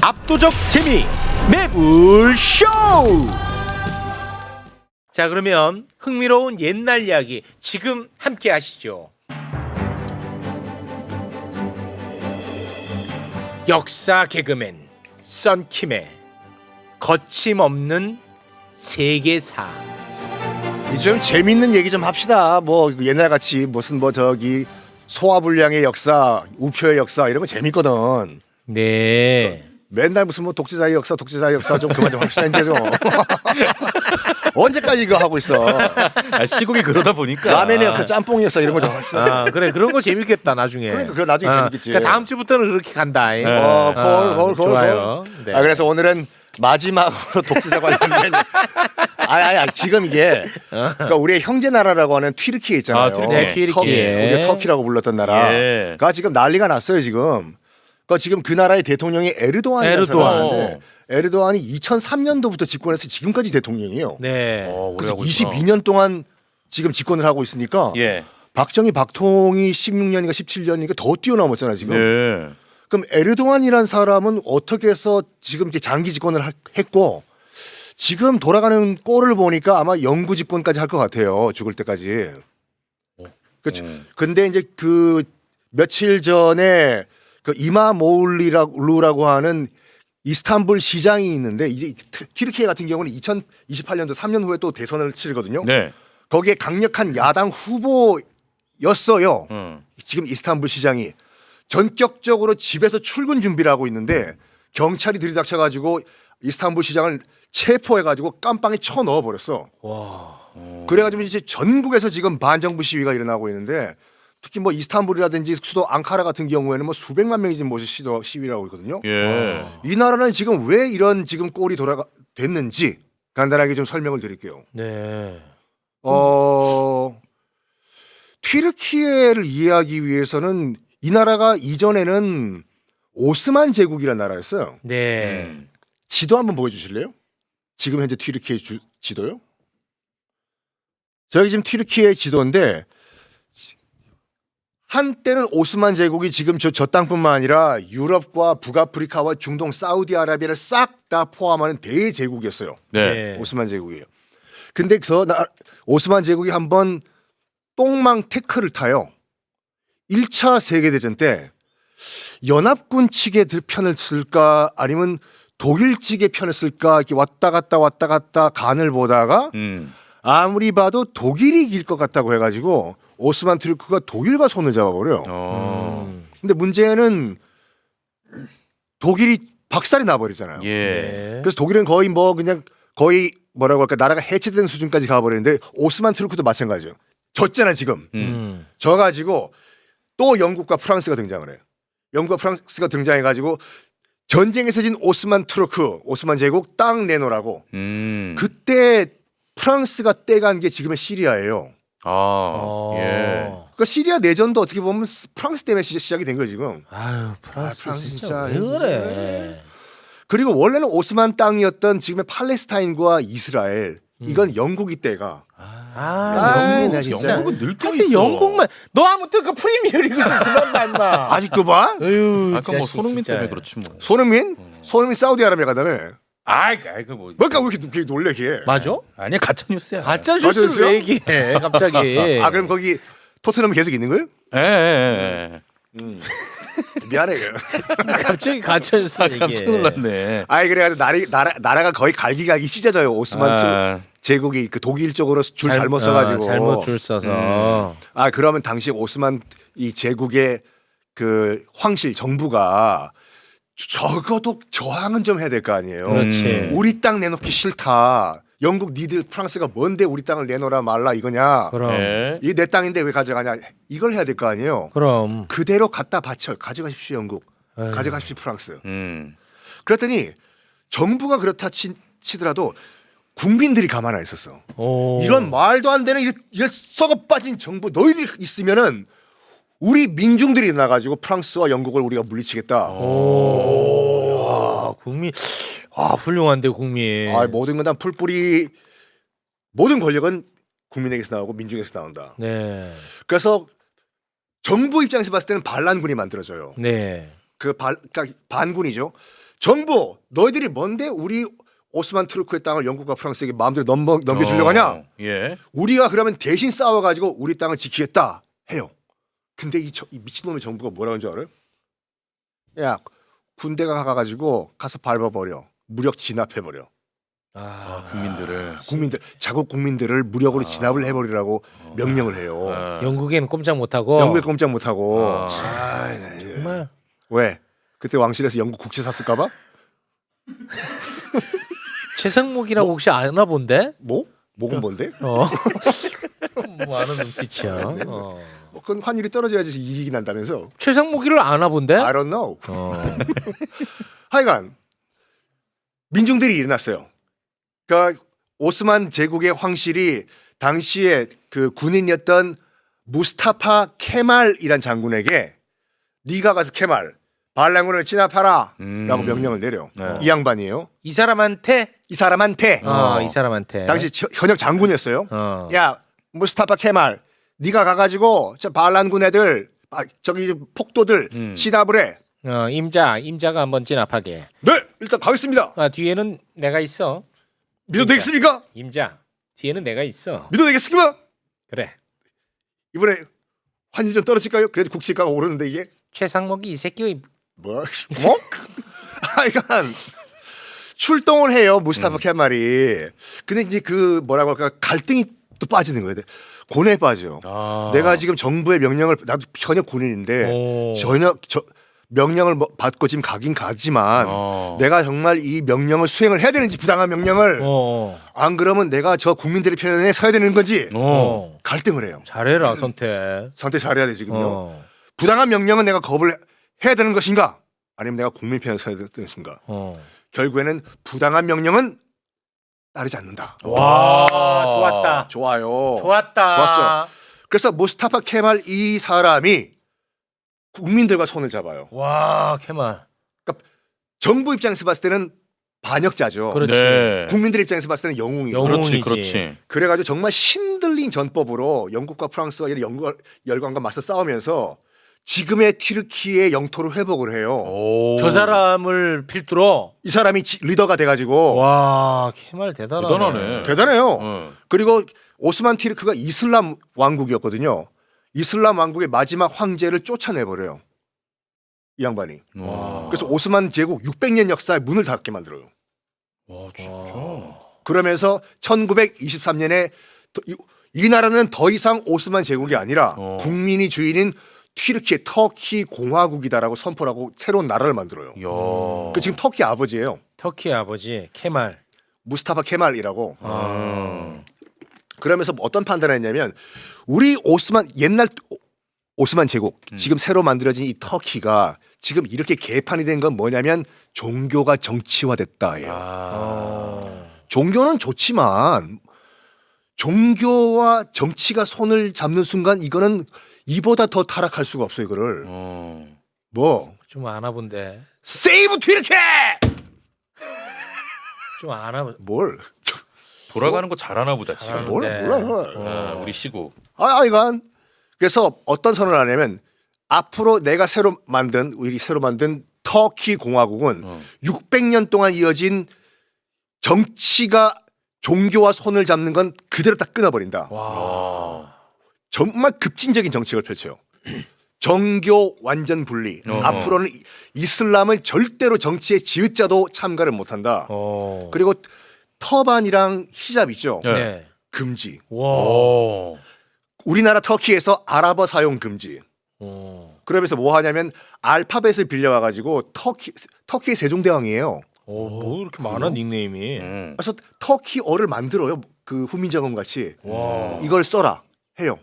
압도적 재미 매불쇼. 자, 그러면 흥미로운 옛날 이야기 지금 함께 하시죠. 역사 개그맨 썬킴의 거침없는 세계사. 좀 재밌는 얘기 좀 합시다. 뭐 옛날 같이 무슨 뭐 저기 소화불량의 역사, 우표의 역사 이런 거 재밌거든. 네. 맨날 무슨 뭐 독재자의 역사 좀 그만 좀 합시다 이제 좀. 언제까지 이거 하고 있어? 시국이 그러다 보니까 라면의 역사, 짬뽕의 역사 이런 거 좀 합시다. 아, 그래, 그런 거 재밌겠다 나중에. 그러니까 그거 나중에 재밌겠지. 그러니까 다음 주부터는 그렇게 간다. 거울. 좋아요. 네. 아 그래서 오늘은 마지막으로 독재자 관련된. 아니 지금 이게 그러니까 우리의 형제 나라라고 하는 튀르키예 있잖아요. 네, 튀르키예. 우리가 터키라고 불렀던 나라가 지금 난리가 났어요 지금. 그러니까 지금 그 나라의 대통령이 에르도안이라는 사람인데 에르도안이 2003년도부터 집권해서 지금까지 대통령이에요. 네. 그래서 22년 동안 지금 집권을 하고 있으니까 예. 박정희, 박통이 16년인가 17년인가 더 뛰어넘었잖아요 지금. 네. 그럼 에르도안이라는 사람은 어떻게 해서 지금 이제 장기 집권을 했고 지금 돌아가는 꼴을 보니까 아마 영구 집권까지 할 것 같아요. 죽을 때까지. 그렇죠. 근데 이제 그 며칠 전에 그 이마모울루라고 하는 이스탄불 시장이 있는데 이제 튀르키예 같은 경우는 2028년도 3년 후에 또 대선을 치르거든요. 네. 거기에 강력한 야당 후보였어요. 지금 이스탄불 시장이 전격적으로 집에서 출근 준비를 하고 있는데 경찰이 들이닥쳐가지고 이스탄불 시장을 체포해가지고 깜빵에 쳐 넣어버렸어. 와. 그래가지고 이제 전국에서 지금 반정부 시위가 일어나고 있는데 특히 뭐 이스탄불이라든지 수도 앙카라 같은 경우에는 뭐 수백만 명이 지금 모여서 시위를 하고 있거든요. 예. 이 나라는 지금 왜 이런 지금 꼴이 됐는지 간단하게 좀 설명을 드릴게요. 네. 튀르키예를 이해하기 위해서는 이 나라가 이전에는 오스만 제국이라는 나라였어요. 네. 지도 한번 보여주실래요? 지금 현재 튀르키예 지도요? 저기 지금 튀르키예 지도인데 한때는 오스만 제국이 지금 저 땅뿐만 아니라 유럽과 북아프리카와 중동, 사우디아라비아를 싹 다 포함하는 대제국이었어요. 네. 오스만 제국이에요. 근데 오스만 제국이 한번 똥망 태클을 타요. 1차 세계대전 때 연합군 측의 편을 쓸까 아니면 독일 측의 편을 쓸까 이렇게 왔다 갔다 간을 보다가 아무리 봐도 독일이 이길 것 같다고 해가지고 오스만 투르크가 독일과 손을 잡아버려요. 근데 문제는 독일이 박살이 나버리잖아요. 예. 그래서 독일은 거의 뭐 그냥 거의 뭐라고 할까 나라가 해체된 수준까지 가버리는데 오스만 투르크도 마찬가지예요. 졌잖아 지금. 져가지고 또 영국과 프랑스가 등장을 해요. 영국과 프랑스가 등장해가지고 전쟁에서 진 오스만 투르크, 오스만 제국 땅 내놓으라고. 그때 프랑스가 떼간 게 지금의 시리아예요. 예. 그러니까 시리아 내전도 어떻게 보면 프랑스 때문에 시작이 된 거예요 지금. 아유, 프랑스 프랑스 진짜 진짜 왜 그래? 그리고 원래는 오스만 땅이었던 지금의 팔레스타인과 이스라엘 이건 영국이 때가. 영국, 진짜. 영국은 늘 근데 껴있어. 영국만 너 아무튼 그 프리미어리그 좀 그만 봐 임마. 아직도 봐? 어휴, 아까 뭐 자식, 손흥민 진짜. 때문에 그렇지 뭐. 손흥민? 손흥민 사우디아라비아 가다며. 그 뭐. 뭘까 왜 이렇게 놀래 걔? 맞아? 아니야 가짜 뉴스야. 가짜 가짜 뉴스를 뉴스요? 왜 얘기해 갑자기? 아 그럼 거기 토트넘 계속 있는 거예요? 예. 미안해. 갑자기 가짜 뉴스 얘기해. 깜짝 놀랐네. 아이 그래가지고 나라가 거의 갈기갈기 찢어져요. 오스만 제국이 그 독일 쪽으로 줄 잘못 써가지고. 잘못 줄 써서. 아 그러면 당시 오스만 이 제국의 그 황실 정부가 적어도 저항은 좀 해야 될 거 아니에요. 그렇지. 우리 땅 내놓기 싫다. 영국 니들 프랑스가 뭔데 우리 땅을 내놓으라 말라 이거냐. 그럼. 예. 이게 내 땅인데 왜 가져가냐. 이걸 해야 될 거 아니에요. 그럼. 그대로 갖다 바쳐. 가져가십시오 영국. 에휴. 가져가십시오 프랑스. 그랬더니 정부가 그렇다 치더라도 국민들이 가만 안 있었어. 오. 이런 말도 안 되는 이런 썩어 빠진 정부 너희들이 있으면은 우리 민중들이 나가지고 프랑스와 영국을 우리가 물리치겠다. 오. 야, 국민. 아, 훌륭한데 국민. 아, 모든 건 다 풀뿌리 모든 권력은 국민에게서 나오고 민중에서 나온다. 네. 그래서 정부 입장에서 봤을 때는 반란군이 만들어져요. 네. 그러니까 반군이죠. 정부 너희들이 뭔데 우리 오스만 투르크의 땅을 영국과 프랑스에게 마음대로 넘겨주려고 하냐? 예. 우리가 그러면 대신 싸워가지고 우리 땅을 지키겠다 해요. 근데 이 미친놈의 정부가 뭐라는 줄 알아요? 야 군대가 가가지고 가서 밟아버려. 무력 진압해버려. 국민들을 자국 국민들을 무력으로 진압을 해버리라고 명령을 해요. 영국에는 꼼짝 못하고. 영국에 꼼짝 못하고. 정말. 왜? 그때 왕실에서 영국 국채 샀을까봐? 최상목이라고 혹시 아나 본데? 뭐? 목은 뭔데? 뭐 아는 눈빛이야. 뭐 그건 환율이 떨어져야지 이익이 난다면서. 최상목이를 아나 본데? I don't know. 하여간 민중들이 일어났어요. 그러니까 오스만 제국의 황실이 당시에 그 군인이었던 무스타파 케말이란 장군에게 네가 가서 케말 반란군을 진압하라 라고 명령을 내려. 네. 이 양반이에요. 이 사람한테? 이 사람한테 이 사람한테. 당시 현역 장군이었어요. 어. 야 무스타파 케말 네가 가가지고 저 반란군 애들 저기 폭도들 진압을 해. 임자가 한번 진압하게. 네 일단 가겠습니다. 뒤에는 내가 있어. 믿어도 되겠습니까? 임자. 뒤에는 내가 있어. 믿어도 되겠습니까? 그래. 이번에 환율 좀 떨어질까요? 그래도 국시가가 오르는데 이게 최상목이 이 새끼 뭐? 하여간 출동을 해요 무스타파 케말이. 근데 이제 그 뭐라고 할까 갈등이 또 빠지는 거예요. 고뇌에 빠져. 내가 지금 정부의 명령을 나도 현역 군인인데 명령을 받고 지금 가긴 가지만 내가 정말 이 명령을 수행을 해야 되는지 부당한 명령을 안 그러면 내가 저 국민들의 편에 서야 되는 건지 갈등을 해요. 잘해라 선택. 선택 잘해야 돼 지금요. 부당한 명령은 내가 거부를 해야 되는 것인가 아니면 내가 국민 편에 서야 되는 것인가. 결국에는 부당한 명령은 따르지 않는다. 와 좋았다. 좋아요. 좋았다. 좋았어요. 그래서 무스타파 케말 이 사람이 국민들과 손을 잡아요. 와 케말. 그러니까 정부 입장에서 봤을 때는 반역자죠. 그렇지. 네. 국민들 입장에서 봤을 때는 영웅이고. 영웅이지. 그렇지. 그래가지고 정말 신들린 전법으로 영국과 프랑스와 이런 열강과 맞서 싸우면서 지금의 튀르키의 영토를 회복을 해요. 저 사람을 필두로. 이 사람이 리더가 돼가지고 와 케말 대단하네. 대단해요. 그리고 오스만 튀르크가 이슬람 왕국이었거든요. 이슬람 왕국의 마지막 황제를 쫓아내버려요. 이 양반이. 그래서 오스만 제국 600년 역사에 문을 닫게 만들어요. 와 진짜. 그러면서 1923년에 이 나라는 더 이상 오스만 제국이 아니라 국민이 주인인 튀르키의 터키 공화국이다라고 선포를 하고 새로운 나라를 만들어요. 그 지금 터키 아버지예요. 터키 아버지 케말. 무스타파 케말이라고. 그러면서 어떤 판단을 했냐면 우리 옛날 오스만 제국 지금 새로 만들어진 이 터키가 지금 이렇게 개판이 된 건 뭐냐면 종교가 정치화됐다예요. 종교는 좋지만 종교와 정치가 손을 잡는 순간 이거는 이보다 더 타락할 수가 없어 이거를. 뭐 좀 아나본데. 세이브 튀르키! 좀 아나. 뭘? 돌아가는 거 잘하나 보다 지금. 뭘 몰라. 우리 시국. 이건 그래서 어떤 선언을 하냐면 앞으로 내가 새로 만든 터키 공화국은 600년 동안 이어진 정치가 종교와 손을 잡는 건 그대로 딱 끊어버린다. 정말 급진적인 정책을 펼쳐요. 정교 완전 분리. 앞으로는 이슬람은 절대로 정치에 지읒자도 참가를 못한다. 그리고 터반이랑 히잡 있죠. 네. 금지. 와. 우리나라 터키에서 아랍어 사용 금지. 그러면서 뭐 하냐면 알파벳을 빌려와 가지고 터키의 세종대왕이에요. 뭐 이렇게 많아 닉네임이. 그래서 터키어를 만들어요. 그 후민정음 같이. 와. 이걸 써라 해요.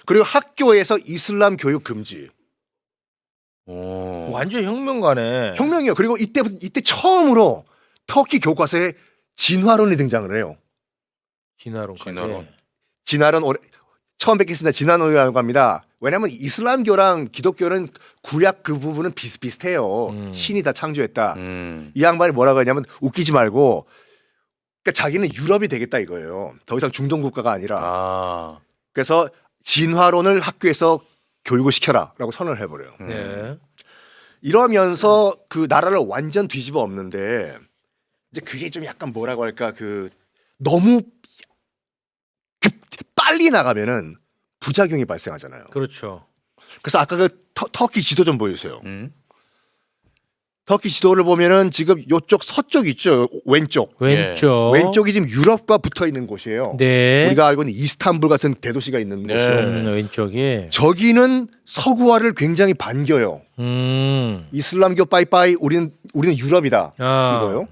그리고 학교에서 이슬람 교육 금지. 완전 혁명가네. 혁명이에요. 그리고 이때 처음으로 터키 교과서에 진화론이 등장을 해요. 진화론까지. 진화론 처음 뵙겠습니다. 진화론이라고 합니다. 왜냐하면 이슬람교랑 기독교는 구약 그 부분은 비슷비슷해요. 신이 다 창조했다. 이 양반이 뭐라고 하냐면 웃기지 말고 그러니까 자기는 유럽이 되겠다 이거예요. 더 이상 중동 국가가 아니라. 그래서 진화론을 학교에서 교육을 시켜라라고 선언을 해버려요. 네. 이러면서 그 나라를 완전 뒤집어 엎는데 이제 그게 좀 약간 뭐라고 할까 그 너무 빨리 나가면은 부작용이 발생하잖아요. 그렇죠. 그래서 아까 그 터키 지도 좀 보여주세요. 음. 터키 지도를 보면은 지금 요쪽 서쪽 있죠. 왼쪽. 왼쪽. 왼쪽이 지금 유럽과 붙어 있는 곳이에요. 네. 우리가 알고 있는 이스탄불 같은 대도시가 있는 네. 곳이요. 왼쪽이. 저기는 서구화를 굉장히 반겨요. 음. 이슬람교 빠이빠이 우리는 유럽이다 아. 이거요.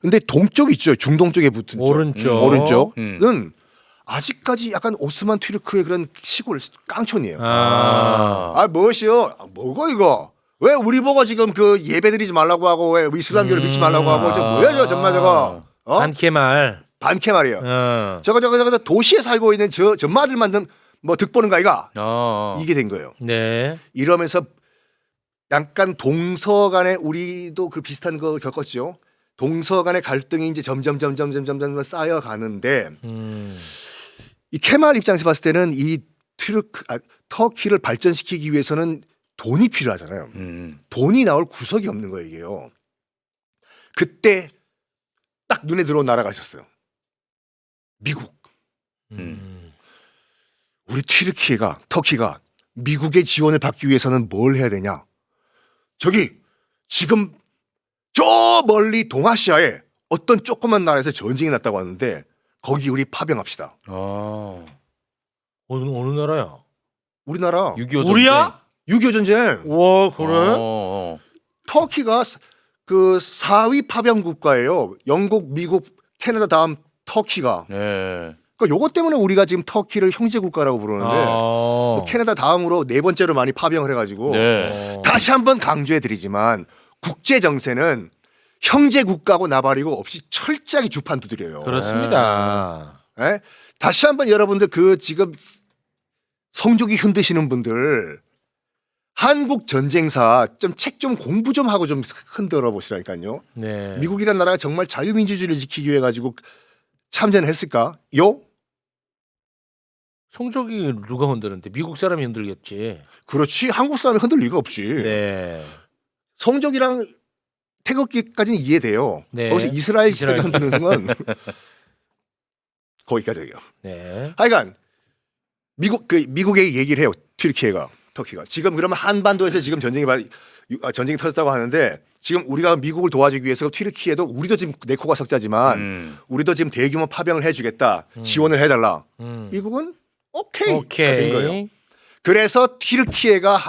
근데 동쪽 있죠. 중동 쪽에 붙은 쪽. 오른쪽. 오른쪽은 아직까지 약간 오스만 튀르크의 그런 시골 깡촌이에요. 아. 무엇이요? 뭐고 이거? 왜 우리 보고 지금 그 예배드리지 말라고 하고 왜 이슬람교를 믿지 말라고 하고 저 뭐야 저 정말 저거 반케말. 반케 말이에요. 어. 저거 도시에 살고 있는 저 전마들만 뭐 득보는 거 아이가? 이게 된 거예요. 네. 이러면서 약간 동서간에 우리도 그 비슷한 거 겪었죠. 동서간의 갈등이 이제 점점 쌓여 가는데 이 케말 입장에서 봤을 때는 이 터키를 발전시키기 위해서는 돈이 필요하잖아요. 돈이 나올 구석이 없는 거예요, 이게요. 그때 딱 눈에 들어온 나라가 있었어요. 미국. 우리 터키가 미국의 지원을 받기 위해서는 뭘 해야 되냐? 저기 지금 저 멀리 동아시아에 어떤 조그만 나라에서 전쟁이 났다고 하는데 거기 우리 파병합시다. 어느 나라야? 우리나라 6.25 우리야? 6.25 전쟁. 와, 그래? 터키가 그 4위 파병 국가예요. 영국, 미국, 캐나다 다음 터키가. 네. 그러니까 요것 때문에 우리가 지금 터키를 형제 국가라고 부르는데 뭐 캐나다 다음으로 네 번째로 많이 파병을 해가지고 네. 다시 한번 강조해드리지만 국제 정세는 형제 국가고 나발이고 없이 철저하게 주판 두드려요. 그렇습니다. 예? 다시 한번 여러분들 그 지금 성조기 흔드시는 분들 한국 전쟁사 좀 책 좀 공부 좀 하고 좀 흔들어 보시라니까요. 네. 미국이라는 나라가 정말 자유민주주의를 지키기 위해 가지고 참전을 했을까? 요? 성적이 누가 흔드는데 미국 사람이 흔들겠지. 그렇지. 한국 사람이 흔들 리가 없지. 네. 성적이랑 태극기까지는 이해돼요. 네. 거기서 이스라엘까지 흔드는 순간 거기까지예요. 네. 하여간 미국의 얘기를 해요. 터키가 지금 그러면 한반도에서 지금 전쟁이 터졌다고 하는데 지금 우리가 미국을 도와주기 위해서 튀르키예도 우리도 지금 내 코가 석자지만 우리도 지금 대규모 파병을 해주겠다. 지원을 해달라. 미국은 오케이. 된 거예요. 그래서 튀르키예가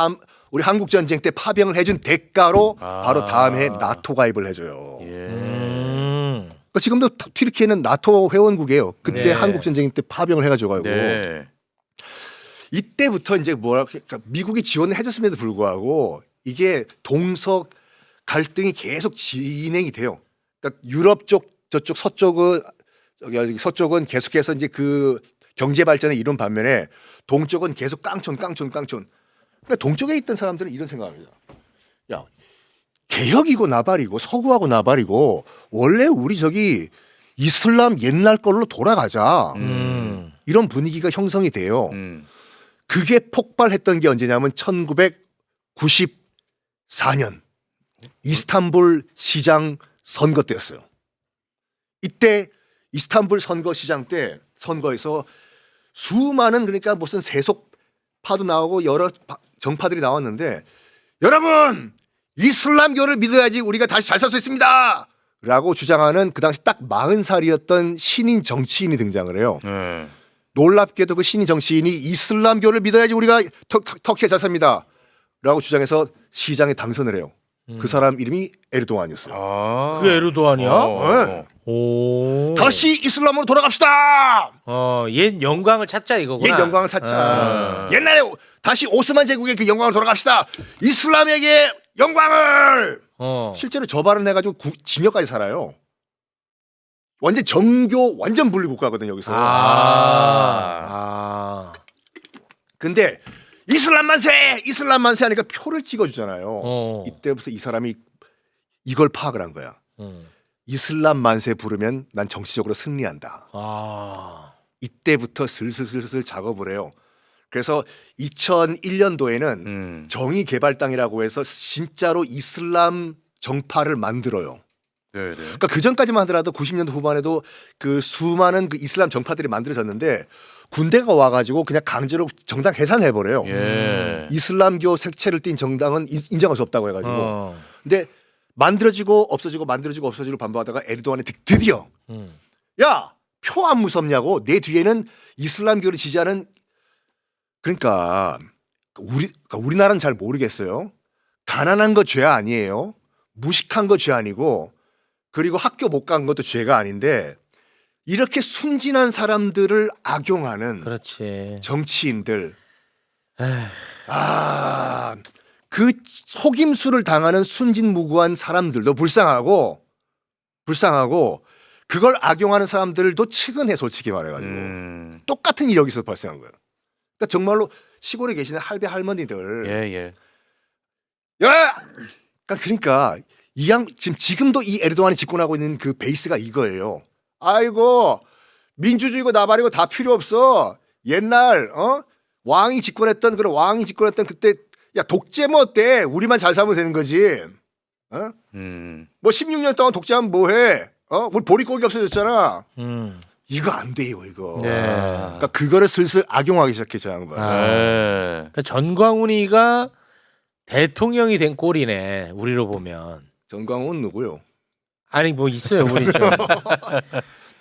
우리 한국 전쟁 때 파병을 해준 대가로 바로 다음 해에 나토 가입을 해줘요. 그러니까 지금도 튀르키예는 나토 회원국이에요. 그때 네. 한국 전쟁 때 파병을 해가지고 네. 이때부터 이제 그러니까 미국이 지원을 해줬음에도 불구하고 이게 동서 갈등이 계속 진행이 돼요. 그러니까 유럽 쪽 저쪽 서쪽은 계속해서 이제 그 경제 발전을 이룬 반면에 동쪽은 계속 깡촌. 그러니까 동쪽에 있던 사람들은 이런 생각합니다. 야, 개혁이고 나발이고 서구하고 나발이고 원래 우리 저기 이슬람 옛날 걸로 돌아가자. 이런 분위기가 형성이 돼요. 그게 폭발했던 게 언제냐면 1994년 이스탄불 시장 선거 때였어요. 이때 이스탄불 선거에서 수많은 그러니까 무슨 세속파도 나오고 여러 정파들이 나왔는데 여러분 이슬람교를 믿어야지 우리가 다시 잘 살 수 있습니다. 라고 주장하는 그 당시 딱 40살이었던 신인 정치인이 등장을 해요. 놀랍게도 그 신인 정치인이 이슬람교를 믿어야지 우리가 터키에 잘 삽니다. 라고 주장해서 시장에 당선을 해요. 그 사람 이름이 에르도안이었어요. 그게 에르도안이야? 네. 오. 다시 이슬람으로 돌아갑시다. 옛 영광을 찾자 이거구나. 옛 영광을 찾자. 옛날에 다시 오스만 제국의 그 영광으로 돌아갑시다. 이슬람에게 영광을. 실제로 저 발언 해가지고 징역까지 살아요. 완전 정교 완전 분리 국가거든요 여기서. 근데 이슬람 만세 하니까 표를 찍어주잖아요. 이때부터 이 사람이 이걸 파악을 한 거야. 이슬람 만세 부르면 난 정치적으로 승리한다. 이때부터 슬슬 작업을 해요. 그래서 2001년도에는 정의 개발당이라고 해서 진짜로 이슬람 정파를 만들어요. 네네. 그러니까 그 전까지만 하더라도 90년대 후반에도 그 수많은 그 이슬람 정파들이 만들어졌는데 군대가 와가지고 그냥 강제로 정당 해산해 버려요. 예. 이슬람교 색채를 띤 정당은 인정할 수 없다고 해가지고. 어. 근데 만들어지고 없어지고 만들어지고 없어지고 반복하다가 에르도안이 드디어 야, 표 안 무섭냐고 내 뒤에는 이슬람교를 지지하는 그러니까 우리나라는 잘 모르겠어요. 가난한 거 죄 아니에요. 무식한 거 죄 아니고 그리고 학교 못 간 것도 죄가 아닌데 이렇게 순진한 사람들을 악용하는 그렇지. 정치인들 에휴. 그 속임수를 당하는 순진무구한 사람들도 불쌍하고 그걸 악용하는 사람들도 측은해 솔직히 말해가지고 똑같은 일이 여기서 발생한 거예요. 그러니까 정말로 시골에 계시는 할배 할머니들 예. 야! 그러니까 지금도 이 에르도안이 집권하고 있는 그 베이스가 이거예요. 아이고 민주주의고 나발이고 다 필요 없어. 옛날 왕이 집권했던 그때 야 독재 뭐 어때? 우리만 잘 살면 되는 거지. 뭐 16년 동안 독재하면 뭐해? 우리 보릿고기 없어졌잖아. 이거 안 돼요 이거. 네. 그러니까 그거를 슬슬 악용하기 시작했죠 양반. 그러니까 전광훈이가 대통령이 된 꼴이네. 우리로 보면. 정광훈 누구요? 아니 뭐 있어요 우리 좀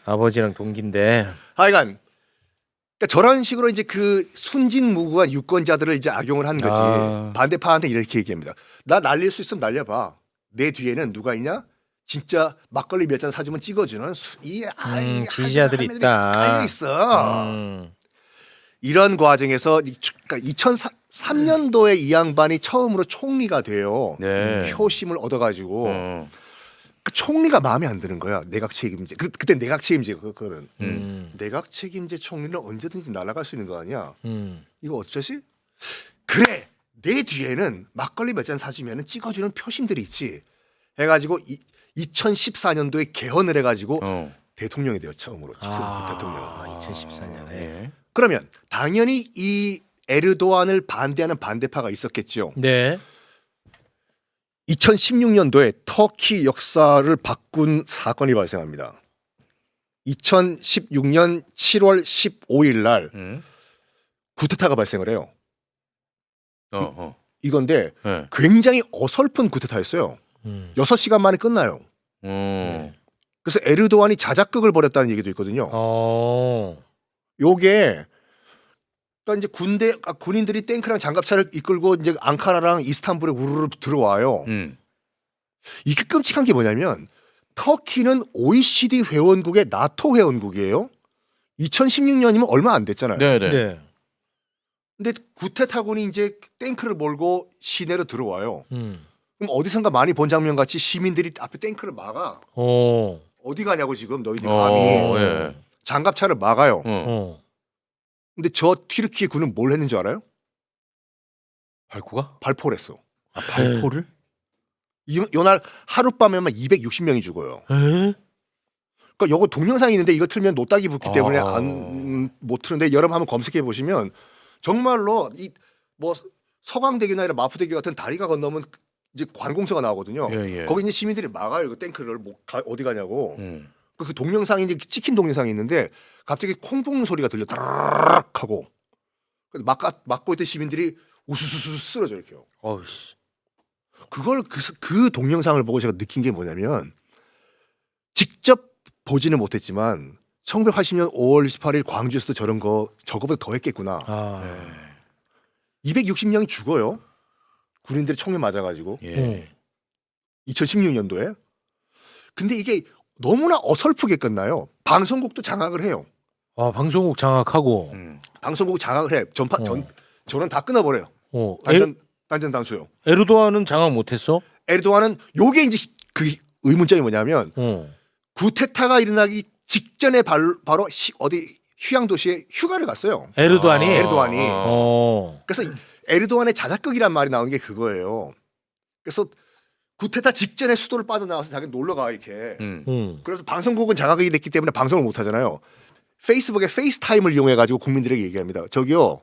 아버지랑 동기인데. 하여간 그러니까 저런 식으로 이제 그 순진무구한 유권자들을 이제 악용을 한 거지. 반대파한테 이렇게 얘기합니다. 나 날릴 수 있으면 날려봐. 내 뒤에는 누가 있냐? 진짜 막걸리 몇 잔 사주면 찍어주는 지지자들이 있다. 깔려 있어. 이런 과정에서 그러니까 2003년도에 이 양반이 처음으로 총리가 돼요. 네. 표심을 얻어가지고 그 총리가 마음에 안 드는 거야. 내각 책임제. 그때 내각 책임제 그거는 내각 책임제 총리는 언제든지 날아갈 수 있는 거 아니야. 이거 어쩌지? 그래 내 뒤에는 막걸리 몇 잔 사주면 찍어주는 표심들이 있지. 해가지고 2014년도에 개헌을 해가지고 대통령이 돼요 처음으로 대통령. 2014년에. 예. 그러면 당연히 이 에르도안을 반대하는 반대파가 있었겠죠. 네. 2016년도에 터키 역사를 바꾼 사건이 발생합니다. 2016년 7월 15일 날 쿠데타가 발생을 해요. 이건데 네. 굉장히 어설픈 쿠데타였어요. 6시간 만에 끝나요. 그래서 에르도안이 자작극을 벌였다는 얘기도 있거든요. 요게 그러니까 이제 군인들이 탱크랑 장갑차를 이끌고 이제 앙카라랑 이스탄불에 우르르 들어와요. 이게 끔찍한 게 뭐냐면 터키는 OECD 회원국의 나토 회원국이에요. 2016년이면 얼마 안 됐잖아요. 네네. 네. 근데 구테타군이 이제 탱크를 몰고 시내로 들어와요. 그럼 어디선가 많이 본 장면 같이 시민들이 앞에 탱크를 막아. 어디 가냐고 지금 너희들이 감히 예. 장갑차를 막아요. 근데 저 튀르키예 군은 뭘 했는 줄 알아요? 발코가? 발포를 했어. 발포를? 요날 하룻밤에만 260명이 죽어요. 그러니까 요거 동영상이 있는데 이거 틀면 노딱이 붙기 때문에 못 틀는데 여러분 한번 검색해 보시면 정말로 이 뭐 서강대교나 이런 마포대교 같은 다리가 건너면 이제 관공서가 나오거든요. 예. 거기 이제 시민들이 막아요. 그 탱크를 어디 가냐고. 그 동영상이 이제 찍힌 동영상이 있는데 갑자기 콩 볶는 소리가 들려 따르륵 하고 막고 있던 시민들이 우수수수 쓰러져 이렇게요. 어우씨. 그걸 그 동영상을 보고 제가 느낀 게 뭐냐면 직접 보지는 못했지만 1980년 5월 28일 광주에서도 저거보다 더 했겠구나. 260명이 죽어요. 군인들이 총에 맞아가지고. 예. 2016년도에. 근데 이게 너무나 어설프게 끝나요. 방송국도 장악을 해요. 방송국 장악하고. 방송국 장악을 해. 전원 다 끊어버려요. 단전단수요. 에르도안은 장악 못했어? 에르도안은 요게 이제 그 의문점이 뭐냐면 구테타가 일어나기 직전에 바로 어디 휴양 도시에 휴가를 갔어요. 에르도안이. 그래서 에르도안의 자작극이란 말이 나온 게 그거예요. 그래서 구테타 직전에 수도를 빠져나와서 자기 놀러가 이렇게. 그래서 방송국은 장악이 됐기 때문에 방송을 못 하잖아요. 페이스북에 페이스타임을 이용해 가지고 국민들에게 얘기합니다. 저기요,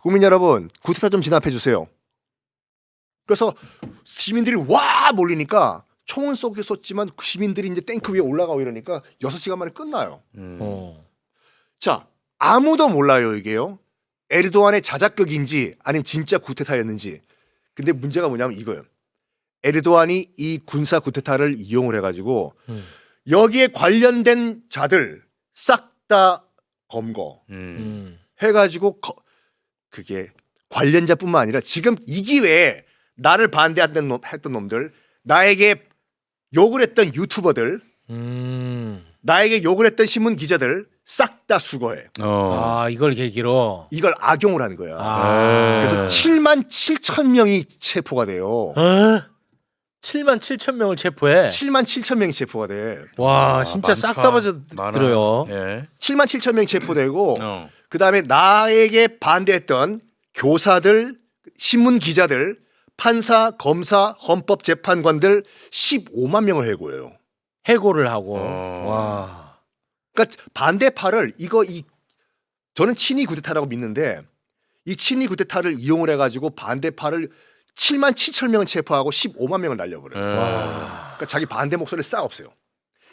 국민 여러분, 구테타 좀 진압해 주세요. 그래서 시민들이 와 몰리니까 총은 쏘지만 시민들이 이제 탱크 위에 올라가고 이러니까 6시간 만에 끝나요. 자, 아무도 몰라요 이게요. 에르도안의 자작극인지 아니면 진짜 구테타였는지. 근데 문제가 뭐냐면 이거예요. 에르도안이 이 군사 구테타를 이용을 해가지고 여기에 관련된 자들 싹 다 검거 해가지고 그게 관련자뿐만 아니라 지금 이 기회에 나를 반대했던 놈들, 나에게 욕을 했던 유튜버들, 나에게 욕을 했던 신문 기자들 싹 다 수거해. 아 이걸 계기로. 이걸 악용을 하는 거야. 그래서 네. 7만 7천 명이 체포가 돼요. 7만 7천 명을 체포해. 7만 7천 명이 체포가 돼. 와 진짜 싹 다 빠져들어요. 예. 7만 7천 명이 체포되고 어. 그다음에 나에게 반대했던 교사들, 신문 기자들, 판사, 검사, 헌법재판관들 15만 명을 해고해요. 해고를 하고. 어. 와. 그러니까 반대파를 저는 친이 구테타라고 믿는데 이 친이 구테타를 이용을 해가지고 반대파를 7만 7천 명을 체포하고 15만 명을 날려버려요. 와. 그러니까 자기 반대 목소리를 싹 없애요.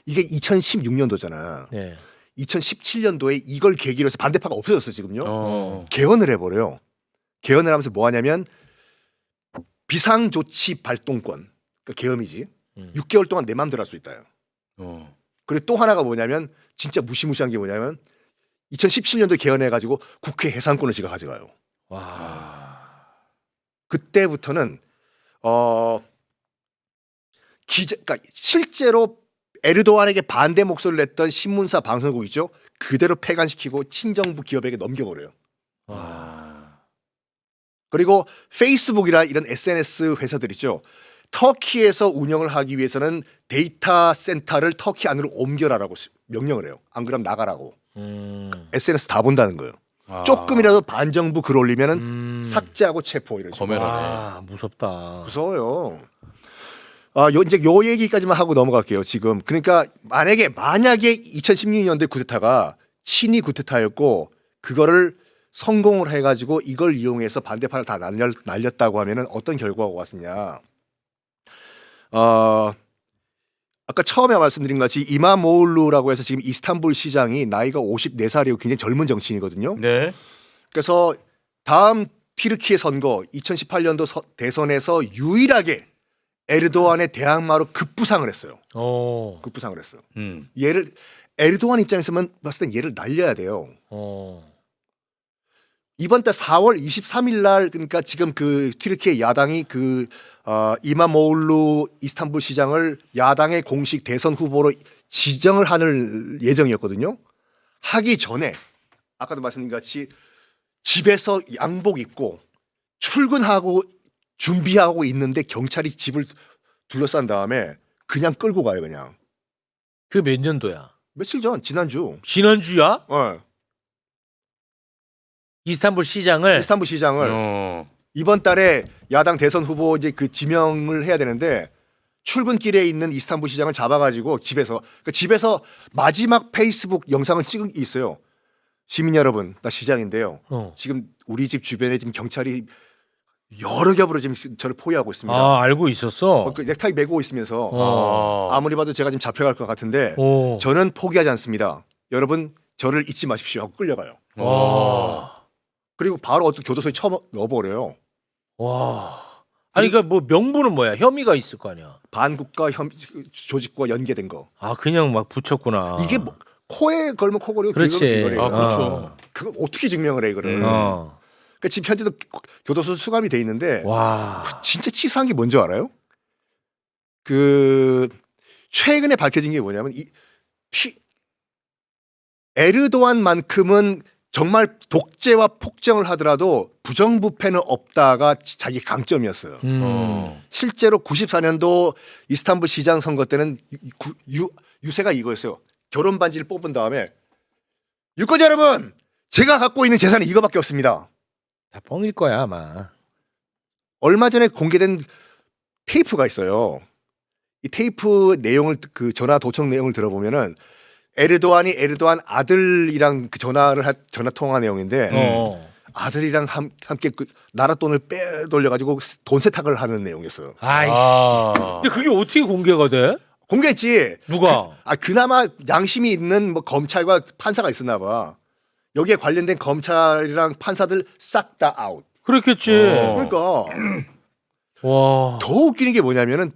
이게 2016년도잖아. 네. 2017년도에 이걸 계기로 해서 반대파가 없어졌어 지금요. 어. 개헌을 해버려요. 개헌을 하면서 뭐 하냐면 비상조치 발동권, 그러니까 계엄이지. 6개월 동안 내 맘대로 할 수 있다. 어. 그리고 또 하나가 뭐냐면 진짜 무시무시한 게 뭐냐면 2017년도에 개헌해가지고 국회 해산권을 지가 가져가요. 와. 그때부터는 그러니까 실제로 에르도안에게 반대 목소리를 냈던 신문사 방송국 있죠. 그대로 폐간시키고 친정부 기업에게 넘겨버려요. 와. 그리고 페이스북이나 이런 SNS 회사들 있죠. 터키에서 운영을 하기 위해서는 데이터 센터를 터키 안으로 옮겨라라고 명령을 해요. 안 그러면 나가라고. SNS 다 본다는 거예요. 아. 조금이라도 반정부 글 올리면은 삭제하고 체포 이런 식으로. 검열하네. 와 무섭다. 무서워요. 이제 요 얘기까지만 하고 넘어갈게요. 지금 그러니까 만약에 2016년도에 구테타가 친이 구테타였고 그거를 성공을 해가지고 이걸 이용해서 반대파를 다 날렸다고 하면은 어떤 결과가 왔느냐? 아까 처음에 말씀드린 것 같이 이마모울루라고 해서 지금 이스탄불 시장이 나이가 54살이고 굉장히 젊은 정치인이거든요. 네. 그래서 다음 튀르키예 선거 2018년도 대선에서 유일하게 에르도안의 대항마로 급부상을 했어요. 급부상을 했어요. 얘를 에르도안 입장에서만 봤을 땐 얘를 날려야 돼요. 이번 달 4월 23일 날 그러니까 지금 그 튀르키예 야당이 이마모울루 이스탄불 시장을 야당의 공식 대선 후보로 지정을 할 예정이었거든요. 하기 전에 아까도 말씀드린 같이 집에서 양복 입고 출근하고 준비하고 있는데 경찰이 집을 둘러싼 다음에 그냥 끌고 가요. 그냥. 그 몇 년도야? 며칠 전 지난주. 지난주야? 이스탄불 시장을 이번 달에 야당 대선 후보 이제 그 지명을 해야 되는데 출근길에 있는 이스탄불 시장을 잡아가지고 집에서 마지막 페이스북 영상을 찍은 게 있어요. 시민 여러분, 나 시장인데요. 지금 우리 집 주변에 지금 경찰이 여러 겹으로 지금 저를 포위하고 있습니다. 아 알고 있었어. 그 넥타이 메고 있으면서 아무리 봐도 제가 지금 잡혀갈 것 같은데 저는 포기하지 않습니다. 여러분 저를 잊지 마십시오 하고 끌려가요. 그리고 바로 어떤 교도소에 넣어버려요. 와. 아니 그러니까 뭐 명분은 뭐야? 혐의가 있을 거 아니야. 반국가 조직과 연계된 거. 아 그냥 막 붙였구나. 이게 뭐, 코에 걸면 코걸이고 그렇지. 귀걸이고. 그렇죠. 그걸 어떻게 증명을 해 이거를. 어. 그러니까 지금 현재도 교도소 수감이 돼 있는데 와. 진짜 치사한 게 뭔지 알아요? 그 최근에 밝혀진 게 뭐냐면 에르도안만큼은 정말 독재와 폭정을 하더라도 부정부패는 없다가 자기 강점이었어요. 실제로 94년도 이스탄불 시장 선거 때는 유세가 이거였어요. 결혼 반지를 뽑은 다음에 유권자 여러분, 제가 갖고 있는 재산이 이거밖에 없습니다. 다 뻥일 거야 아마. 얼마 전에 공개된 테이프가 있어요. 이 테이프 내용을 그 전화 도청 내용을 들어보면은 에르도안 아들이랑 그 전화 통화 내용인데 아들이랑 함께 그 나라 돈을 빼돌려가지고 돈 세탁을 하는 내용이었어요. 아이씨. 근데 그게 어떻게 공개가 돼? 공개했지. 누가? 그나마 양심이 있는 뭐 검찰과 판사가 있었나 봐. 여기에 관련된 검찰이랑 판사들 싹 다 아웃. 그렇겠지. 그러니까 와. 더 웃기는 게 뭐냐면은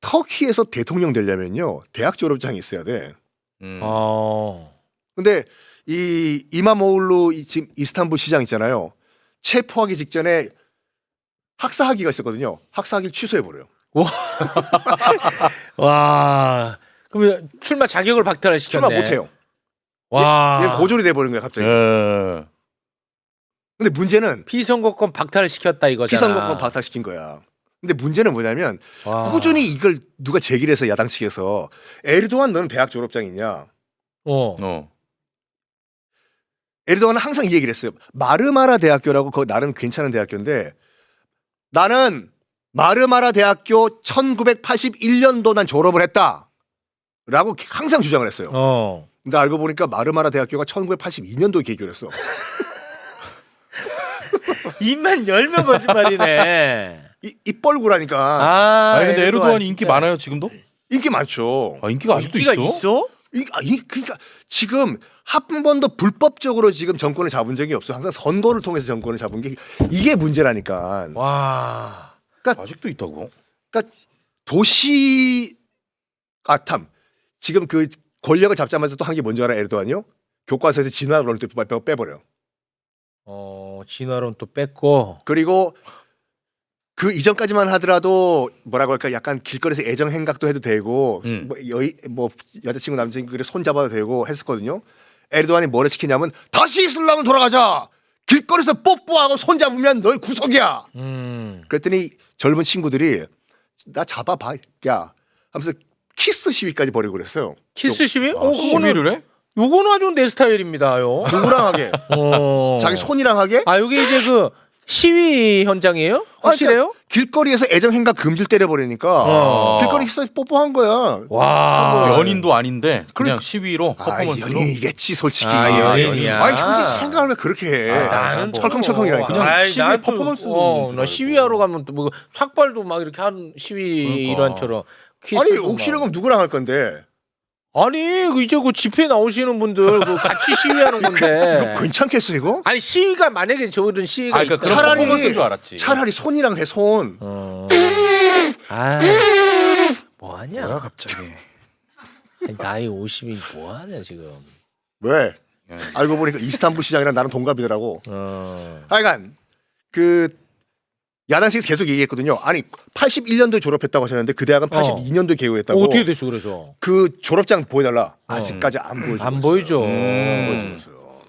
터키에서 대통령 되려면요 대학 졸업장이 있어야 돼. 아. 근데 이 이마모울루 지금 이스탄불 시장 있잖아요. 체포하기 직전에 학사학위가 있었거든요. 학사학위를 취소해 버려요. 와. 그러면 출마 자격을 박탈을 시켰네. 출마 못 해요. 와. 얘 고졸이 돼 버린 거야 갑자기. 예. 근데 문제는 피선거권 박탈을 시켰다 이거잖아. 피선거권 박탈시킨 거야. 근데 문제는 뭐냐면 와. 꾸준히 이걸 누가 제기를 해서 야당 측에서 에르도안 너는 대학 졸업장 있냐? 에르도안은 항상 이 얘기를 했어요. 마르마라 대학교라고 그거 나름 괜찮은 대학교인데 나는 마르마라 대학교 1981년도 난 졸업을 했다. 라고 항상 주장을 했어요. 근데 알고 보니까 마르마라 대학교가 1982년도에 개교를 했어. 입만 열면 거짓말이네. 입벌구라니까. 아니 근데 에르도안이 진짜. 인기 많아요 지금도? 인기 많죠. 아 인기가 아직도 인기가 있어? 있어? 그러니까 지금 한 번도 불법적으로 지금 정권을 잡은 적이 없어. 항상 선거를 통해서 정권을 잡은 게 이게 문제라니까. 와. 아직도 있다고? 그러니까 도시 참 지금 그 권력을 잡자마자 또 한 게 뭔지 알아? 에르도안이요? 교과서에서 진화론을 또 빼버려. 진화론 또 뺐고. 그리고 그 이전까지만 하더라도 뭐라고 할까 약간 길거리에서 애정 행각도 해도 되고 뭐 여자친구 남자친구를 손 잡아도 되고 했었거든요. 에르도안이 뭐를 시키냐면 다시 이슬람으로 돌아가자. 길거리에서 뽀뽀하고 손 잡으면 너희 구속이야. 그랬더니 젊은 친구들이 나 잡아봐 야 하면서 키스 시위까지 벌이고 그랬어요. 키스 시위? 아, 시위를 해? 요거는 아주 내 스타일입니다요. 누구랑 하게? 자기 손이랑 하게? 아 여기 이제 그 시위 현장이에요? 확실해요? 그러니까 길거리에서 애정 행각 금지를 때려버리니까 길거리에서 뽀뽀한 거야. 와. 연인도 아닌데 그냥 그러니까- 시위로 아, 퍼포먼스로. 연인이겠지 솔직히. 연인이야. 아니 현지 생각하면 그렇게 해. 나는 철컹철컹이라니까. 그냥 시위 퍼포먼스 나 시위하러 가면 또 뭐 삭발도 막 이렇게 하는 시위 그러니까. 일환처럼. 아니 혹시나 그럼 누구랑 할 건데? 아니 이제 그 집회 나오시는 분들 그 같이 시위하는 이거 건데. 괜찮겠어 이거? 아니 시위가 만약에 저런 시위가 그러니까 있다. 그런 차라리- 퍼포먼스인 줄 알았지. 차라리 손이랑 해 손. 아, 뭐하냐? 뭐야 갑자기. 아니, 나이 50이 뭐하냐 지금. 왜? 예. 알고 보니까 이스탄불 시장이랑 나는 동갑이더라고. 어. 하여간 그 야당 측에서 계속 얘기했거든요. 아니 81년도에 졸업했다고 하셨는데 그 대학은 82년도에 개교했다고. 어떻게 됐어 그래서? 그 졸업장 보여달라. 아직까지 안 보여주고 안 있어요. 보이죠. 안 보여주고 있어요.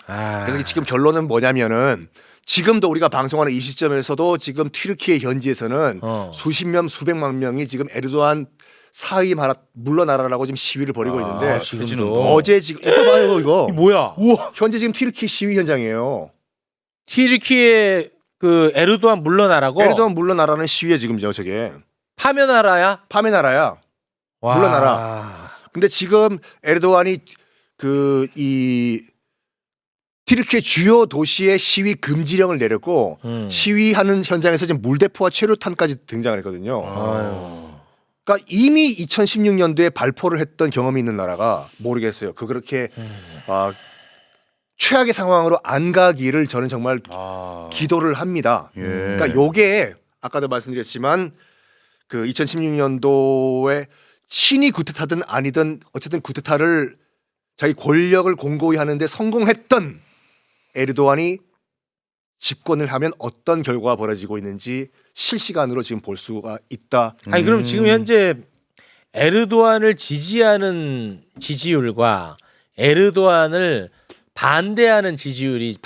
아. 그래서 지금 결론은 뭐냐면은 지금도 우리가 방송하는 이 시점에서도 지금 튀르키예 현지에서는 수십 명 수백만 명이 지금 에르도안 사의 물러나라라고 지금 시위를 벌이고 있는데 지금도 어제 지금 이거 봐요 이거. 이 뭐야? 우와 현재 지금 튀르키예 시위 현장이에요. 튀르키예 그 에르도안 물러나라고? 에르도안 물러나라는 시위에 지금 저게 파면하라야? 파메나라야. 와. 물러나라. 근데 지금 에르도안이 그 이 튀르키예 주요 도시의 시위 금지령을 내렸고 시위하는 현장에서 지금 물대포와 최루탄까지 등장을 했거든요. 아유. 그러니까 이미 2016년도에 발포를 했던 경험이 있는 나라가 모르겠어요. 그렇게 최악의 상황으로 안 가기를 저는 정말 기도를 합니다. 예. 그러니까 요게 아까도 말씀드렸지만 그 2016년도에 친이 구테타든 아니든 어쨌든 구테타를 자기 권력을 공고히 하는데 성공했던 에르도안이 집권을 하면 어떤 결과가 벌어지고 있는지 실시간으로 지금 볼 수가 있다. 아니 그럼 지금 현재 에르도안을 지지하는 지지율과 에르도안을 반대하는 지지율이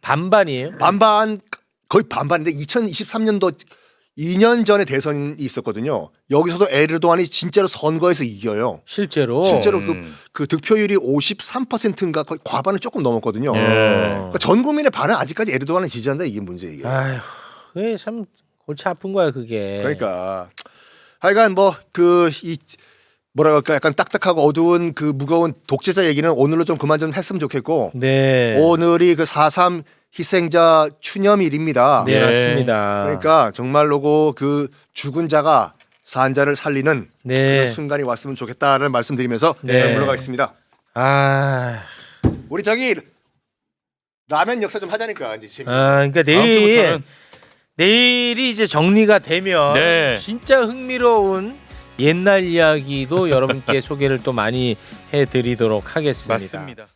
반반이에요? 반반 거의 반반인데 2023년도 2년 전에 대선이 있었거든요. 여기서도 에르도안이 진짜로 선거에서 이겨요. 실제로. 실제로 그 득표율이 53%인가 거의 과반을 조금 넘었거든요. 예. 그러니까 전 국민의 반은 아직까지 에르도안을 지지한다 이게 문제 이게. 아휴, 그게 참 골치 아픈 거야 그게. 그러니까 하여간 뭐 그 이 뭐라 할까 약간 딱딱하고 어두운 그 무거운 독재자 얘기는 오늘로 좀 그만 좀 했으면 좋겠고 네. 오늘이 그 4.3 희생자 추념일입니다. 네, 예. 맞습니다. 그러니까 정말로고 그 죽은 자가 산 자를 살리는 네. 그런 순간이 왔으면 좋겠다는 말씀드리면서 네. 저는 물러가겠습니다. 아, 우리 저기 라면 역사 좀 하자니까 이제 재밌. 그러니까 다음 주부터는 내일이 이제 정리가 되면 네. 진짜 흥미로운 옛날 이야기도 여러분께 소개를 또 많이 해드리도록 하겠습니다. 맞습니다.